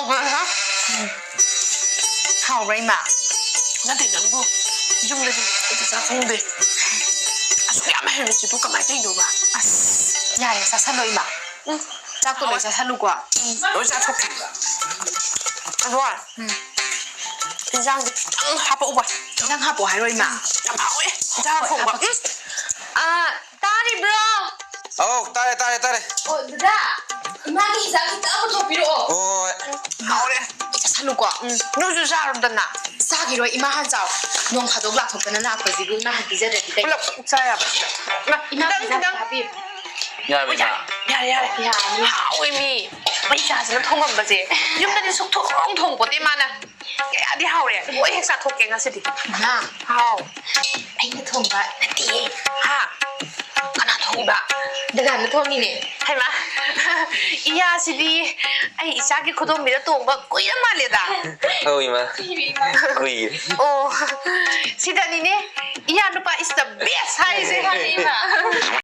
ꯍꯥꯎꯕ꯭ꯔꯥ ꯍꯥꯎꯕ꯭ꯔꯥ ꯏꯃꯥ ꯅꯠꯇꯦ ꯅꯪꯕꯨ ꯌꯨꯝꯗꯗꯤ ꯑꯩꯗꯤ ꯆꯥꯛ ꯊꯣꯡꯗꯦ ꯑꯁꯨꯛ ꯌꯥꯝ ꯍꯩꯔꯤꯁꯤꯕꯨ ꯀꯃꯥꯏꯅ ꯇꯧꯔꯤꯅꯣꯕ ꯑꯁ ꯌꯥꯔꯦ ꯆꯥꯁꯜꯂꯣ ꯏꯃꯥ ꯆꯥꯛꯇꯣ ꯂꯣꯏ ꯆꯥꯁꯜꯂꯨꯀꯣ ꯂꯣꯏ ꯆꯥꯊꯣꯛꯀꯦ ꯑꯗꯣ ꯏꯟꯖꯥꯡꯁꯦ ꯈꯤꯇꯪ ꯍꯥꯞꯄꯛꯎꯕ ꯏꯟꯖꯥꯡ ꯍꯥꯞꯄꯣ ꯍꯥꯏꯔꯣ ꯏꯃꯥ ꯌꯥꯝ ꯍꯥꯎꯋꯦ ꯏꯟꯖꯥꯡ ꯊꯣꯡꯕ ꯇꯥꯔꯤꯕ꯭ꯔꯣ ꯑꯧ ꯇꯥꯔꯦ ꯇꯥꯔꯦ ꯑꯣ ꯗꯗꯥ ꯏꯃꯥꯒꯤ ꯏꯟꯖꯥꯡ ꯈꯤꯇꯪ ꯄꯨꯊꯣꯛꯄꯤꯔꯛꯑꯣ ꯍꯣꯏ ꯍꯥꯎꯔꯦ ꯆꯥꯁꯜꯂꯨꯀꯣ ꯅꯣꯏꯁꯨ ꯆꯥꯔꯣꯗꯅ ꯆꯥꯈꯤꯔꯣꯏ ꯏꯃꯥ ꯍꯥꯟ ꯆꯥꯎ ꯅꯣꯡ ꯐꯥꯗꯣꯛ ꯂꯥꯛꯊꯣꯛꯇꯅ ꯂꯥꯛꯄꯁꯤꯕꯨ ꯏꯃꯥ ꯍꯥꯟ ꯄꯤꯖꯗ꯭ꯔꯗꯤ ꯀꯩ ꯄꯨꯂꯞ ꯆꯥ ꯌꯥꯕ ꯏꯃꯥ ꯈꯤꯇꯪ ꯍꯥꯞꯄꯤꯌꯨ ꯌꯥꯔꯕ ꯌꯥꯔꯦ ꯌꯥꯔꯅꯤ ꯍꯥꯎꯋꯦ ꯃꯤ ꯃꯩꯆꯥꯁꯤꯅ ꯊꯣꯡꯉꯝꯕꯁꯦ ꯌꯨꯝꯗꯗꯤ ꯁꯨꯛꯊꯣꯡ ꯊꯣꯡꯄꯣꯠꯇꯦ ꯃꯥꯅ ꯀꯌꯥꯗꯤ ꯍꯥꯎꯔꯦ ꯂꯣꯏ ꯍꯦꯛ ꯆꯥꯊꯣꯛꯀꯦ ꯉꯁꯤꯗꯤ ꯏꯃꯥ ꯍꯥꯎ ꯑꯩꯅ ꯊꯣꯡꯕ ꯅꯠꯇꯤꯌꯦ ꯍꯥ ꯀꯅꯥ ꯊꯣꯡꯕ ꯗꯗꯥꯅ ꯊꯣꯡꯉꯤꯅꯦ ꯍꯩꯃꯥ ꯏꯌꯥꯁꯤꯗꯤ ꯑꯩ ꯏꯆꯥꯒꯤ ꯈꯨꯗꯣꯝꯕꯤꯗ ꯇꯣꯡꯕ ꯀꯨꯏꯔ ꯃꯥꯜꯂꯦꯗ ꯑꯧ ꯏꯃꯥ ꯀꯨꯏꯔꯦ ꯑꯣ ꯁꯤꯗꯅꯤꯅꯦ 이야 누빠 is the best 하이세 하니마